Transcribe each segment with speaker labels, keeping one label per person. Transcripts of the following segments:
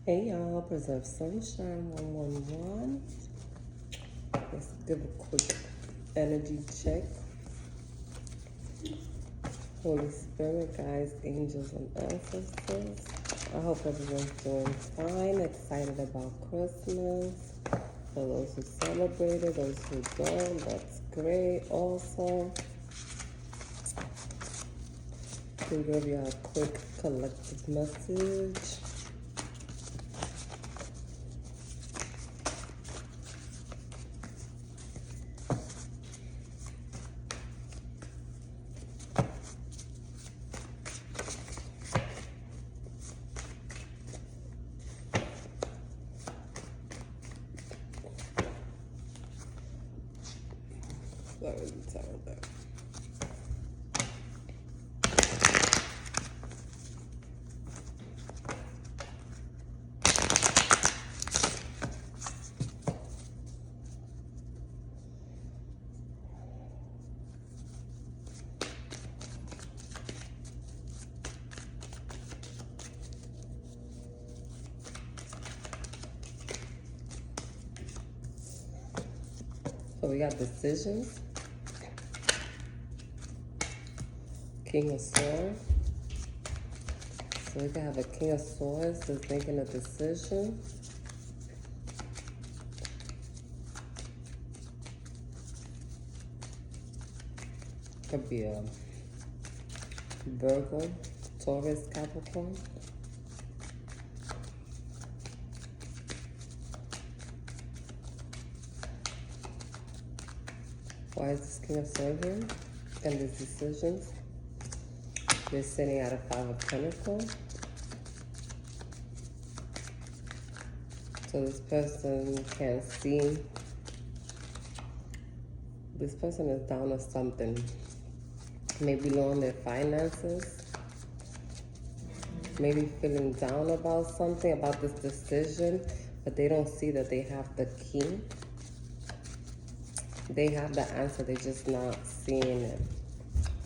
Speaker 1: Hey y'all, Preserve Sunshine 111. Let's give a quick energy check. Holy Spirit, guides, angels, and ancestors. I hope everyone's doing fine, excited about Christmas. For those who celebrated, those who don't, that's great also. Can give you a quick collective message. Sorry, I'm tired of that. So we got decisions. King of Swords. So we can have a King of Swords that's making a decision. Could be a Virgo, Taurus, Capricorn. Why is this King of Swords here? And these decisions. They're sitting at a Five of Pentacles. So this person can't see. This person is down to something. Maybe low on their finances. Maybe feeling down about something, about this decision, but they don't see that they have the key. They have the answer, they're just not seeing it.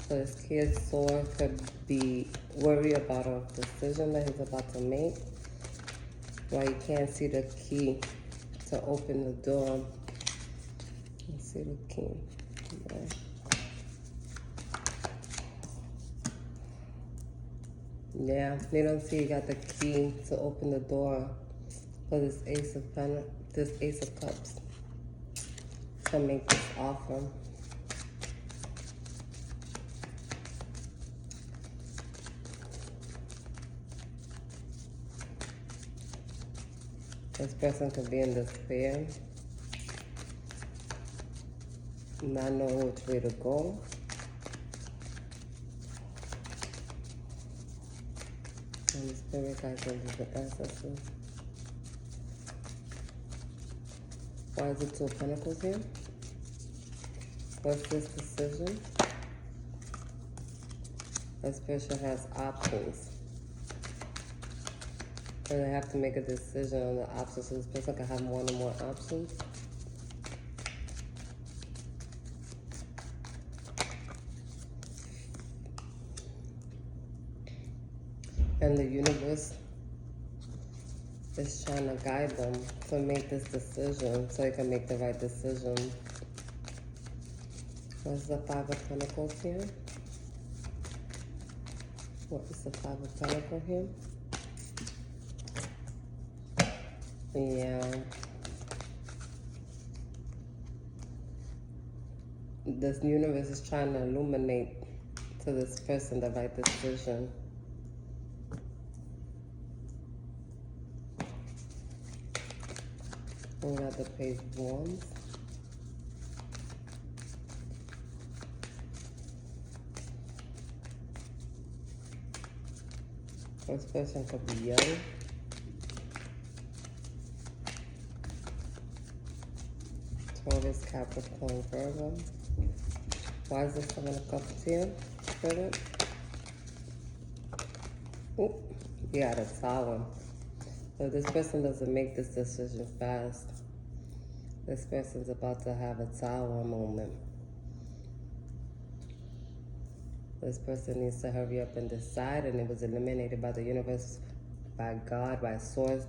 Speaker 1: So this King of Swords could be worried about a decision that he's about to make, while he can't see the key to open the door. Let's see the key. Okay. Yeah, they don't see he got the key to open the door for this Ace of Cups to make this offer. This person could be in despair, not knowing which way to go. And the spirit guides and the ancestors. Why is it Two of Pentacles here? What's this decision? This person has options. And they have to make a decision on the options. So this person can have one or more options. And the universe is trying to guide them to make this decision so they can make the right decision. What's the Five of Pentacles here? What is the Five of Pentacles here? Yeah. This universe is trying to illuminate to this person the right decision. We got the Page of Wands. This person could be young. Taurus, Capricorn, Virgo. Why is this Seven of Cups here? Spirit. Oh, you got a Tower. So this person doesn't make this decision fast. This person's about to have a Tower moment. This person needs to hurry up and decide, and it was eliminated by the universe by God, by source,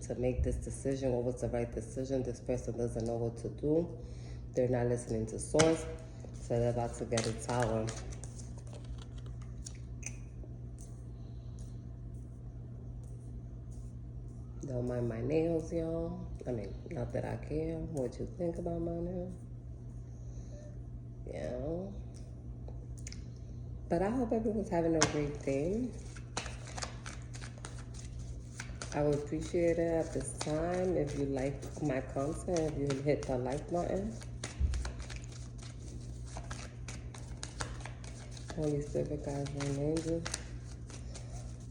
Speaker 1: to make this decision. What was the right decision? This person doesn't know what to do. They're not listening to source, so they're about to get a tower. Don't mind my nails, y'all. I mean, not that I care what you think about my nails. Yeah. But I hope everyone's having a great day. I would appreciate it at this time if you like my content, if you hit the like button. Holy Spirit, guys, and angels.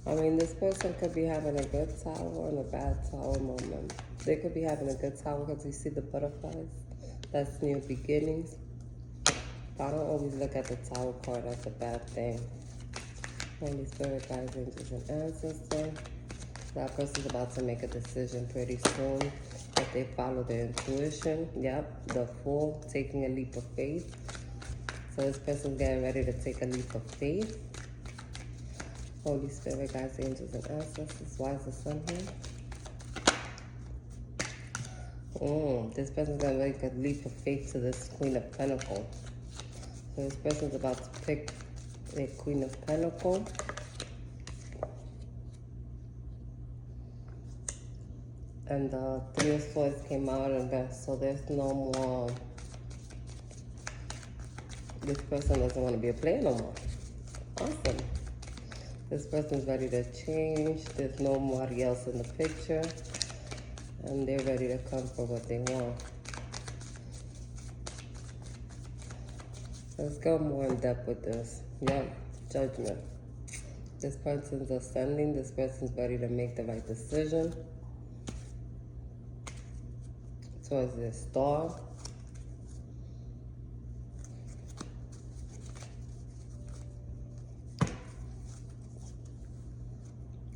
Speaker 1: I mean, this person could be having a good tower and a bad tower moment. They could be having a good tower because you see the butterflies. That's new beginnings. I don't always look at the tower card as a bad thing. Holy Spirit, guys, angels, and ancestors. That person's about to make a decision pretty soon. If they follow their intuition, yep, the Fool, taking a leap of faith. So this person's getting ready to take a leap of faith. Holy Spirit, guys, angels, and ancestors. Why is the sun here? This person's going to make a leap of faith to this Queen of Pentacles. So this person's about to pick a Queen of Pentacles. And the Three of Swords came out, and so there's no more. This person doesn't want to be a player no more. Awesome. This person's ready to change. There's nobody else in the picture. And they're ready to come for what they want. Let's go more in depth with this. Yep, Judgment. This person's ascending. This person's ready to make the right decision towards their star.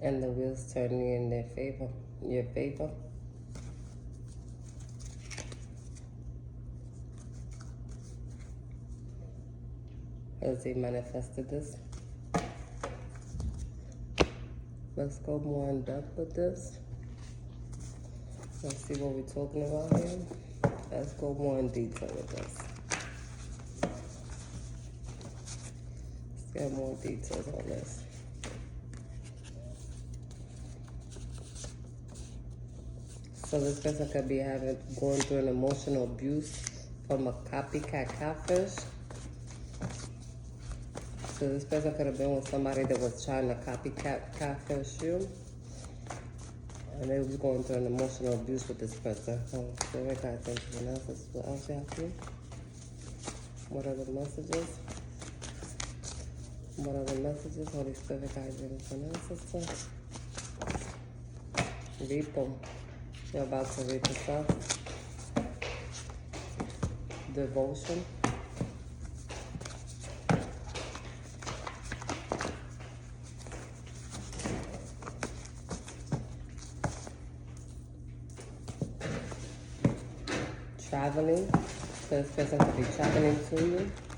Speaker 1: And the wheels turning in their favor, your favor. As they manifested this. Let's go more in depth with this. Let's see what we're talking about here. Let's go more in detail with this. Let's get more details on this. So this person could be going through an emotional abuse from a copycat catfish. So this person could have been with somebody that was trying to copycat catfish you. And they was going through an emotional abuse with this person. So Spirit, guys, anything else? What else you have to? What are the messages? What are the messages? Holy Spirit, guys, anything else? Reap them. You're about to read yourself. Devotion. Traveling. So this person could be traveling to you.